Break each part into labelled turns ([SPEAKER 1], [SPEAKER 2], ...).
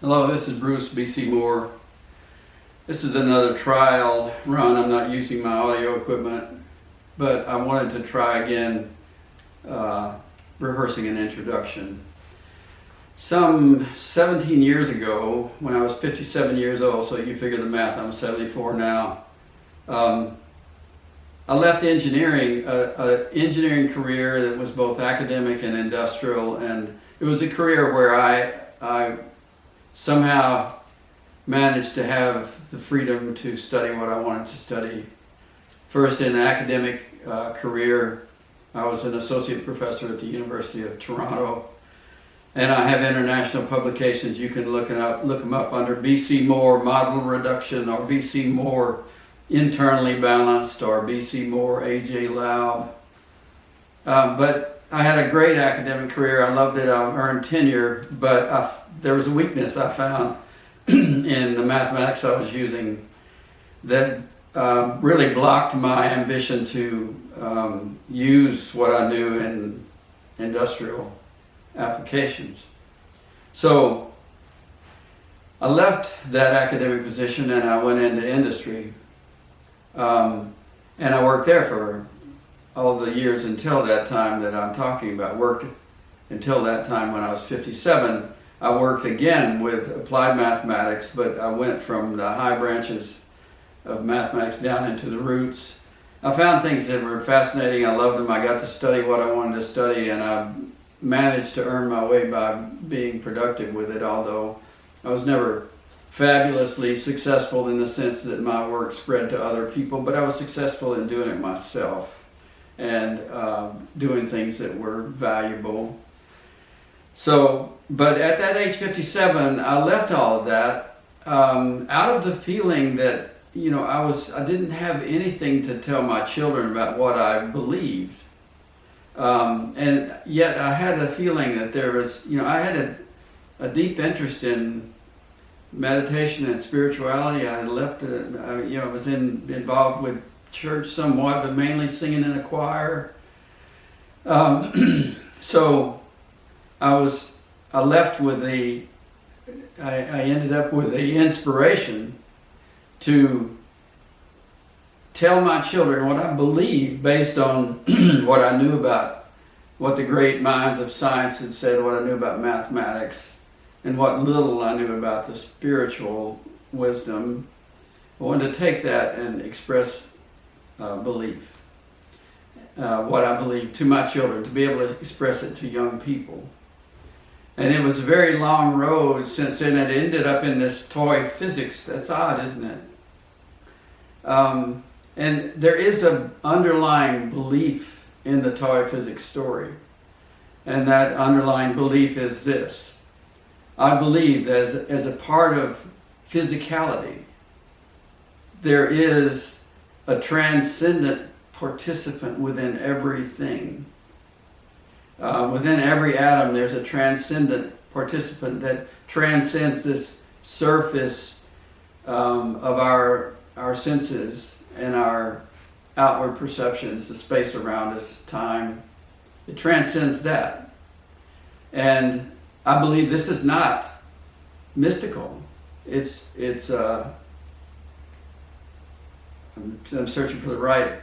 [SPEAKER 1] Hello, this is Bruce B.C. Moore. This is another trial run. I'm not using my audio equipment, but I wanted to try again rehearsing an introduction. Some 17 years ago, when I was 57 years old, so you figure the math, I'm 74 now, I left engineering, an engineering career that was both academic and industrial, and it was a career where I somehow managed to have the freedom to study what I wanted to study. First, in an academic career, I was an associate professor at the University of Toronto, and I have international publications. You can look them up under BC Moore Model Reduction, or BC Moore Internally Balanced, or BC Moore AJ Laub. But I had a great academic career. I loved it. I earned tenure, but there was a weakness I found in the mathematics I was using that really blocked my ambition to use what I knew in industrial applications. So I left that academic position and I went into industry, and I worked there for all the years until that time that I'm talking about. Worked until that time when I was 57. I worked again with applied mathematics, but I went from the high branches of mathematics down into the roots. I found things that were fascinating. I loved them. I got to study what I wanted to study, and I managed to earn my way by being productive with it, although I was never fabulously successful in the sense that my work spread to other people, but I was successful in doing it myself and doing things that were valuable. So, but at that age 57, I left all of that out of the feeling that, I didn't have anything to tell my children about what I believed. And yet I had a feeling that there was, I had a deep interest in meditation and spirituality. I had left it, I was involved with church somewhat, but mainly singing in a choir. So I left with I ended up with the inspiration to tell my children what I believed based on what I knew about what the great minds of science had said, what I knew about mathematics, and what little I knew about the spiritual wisdom. I wanted to take that and express belief, what I believe, to my children, to be able to express it to young people. And it was a very long road since then. It ended up in this toy physics. That's odd, isn't it? And there is an underlying belief in the toy physics story. And that underlying belief is this. I believe that as a part of physicality, there is a transcendent participant within everything. Within every atom, there's a transcendent participant that transcends this surface of our senses and our outward perceptions, the space around us, time. It transcends that. And I believe this is not mystical. It's I'm searching for the right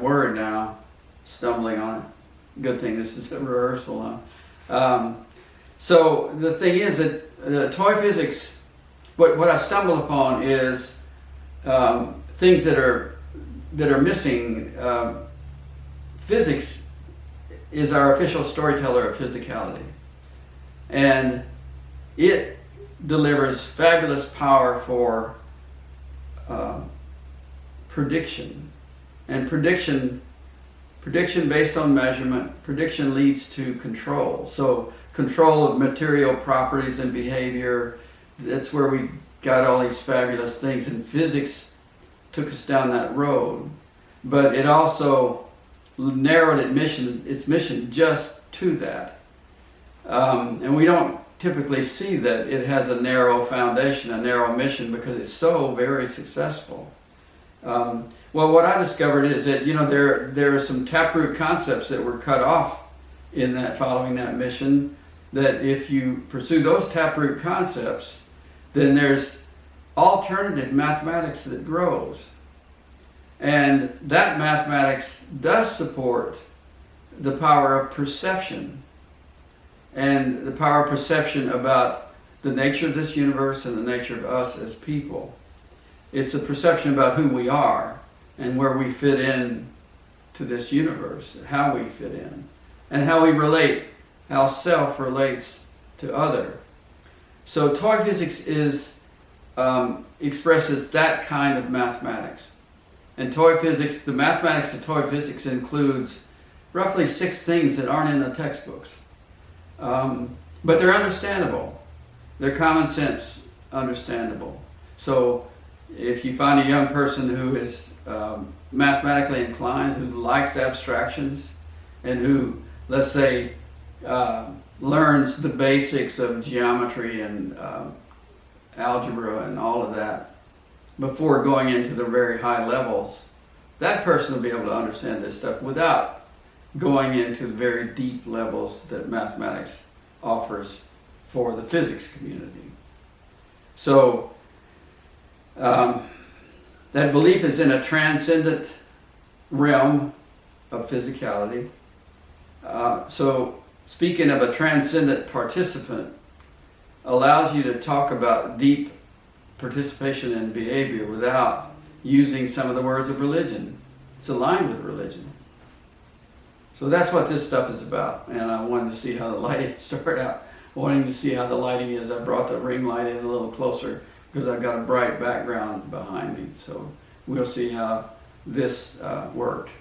[SPEAKER 1] word now, stumbling on it. Good thing this is a rehearsal, huh? So the thing is that toy physics, what I stumbled upon is things that are missing. Physics is our official storyteller of physicality, and it delivers fabulous power for prediction. And prediction based on measurement, prediction leads to control. So control of material properties and behavior, that's where we got all these fabulous things. And physics took us down that road. But it also narrowed its mission just to that. And we don't typically see that it has a narrow foundation, a narrow mission, because it's so very successful. Well, what I discovered is that there are some taproot concepts that were cut off in that, following that mission, that if you pursue those taproot concepts, then there's alternative mathematics that grows. And that mathematics does support the power of perception, and the power of perception about the nature of this universe and the nature of us as people. It's a perception about who we are and where we fit in to this universe, how we fit in, and how we relate, how self relates to other. So toy physics expresses that kind of mathematics. And toy physics, the mathematics of toy physics includes roughly 6 things that aren't in the textbooks. But they're understandable. They're common sense understandable. So if you find a young person who is mathematically inclined, who likes abstractions, and who, let's say, learns the basics of geometry and algebra and all of that before going into the very high levels, that person will be able to understand this stuff without going into the very deep levels that mathematics offers for the physics community. So that belief is in a transcendent realm of physicality. So speaking of a transcendent participant allows you to talk about deep participation in behavior without using some of the words of religion. It's aligned with religion. So that's what this stuff is about. And I wanted to see how the lighting started out. Wanting to see how the lighting is. I brought the ring light in a little closer because I've got a bright background behind me. So we'll see how this worked.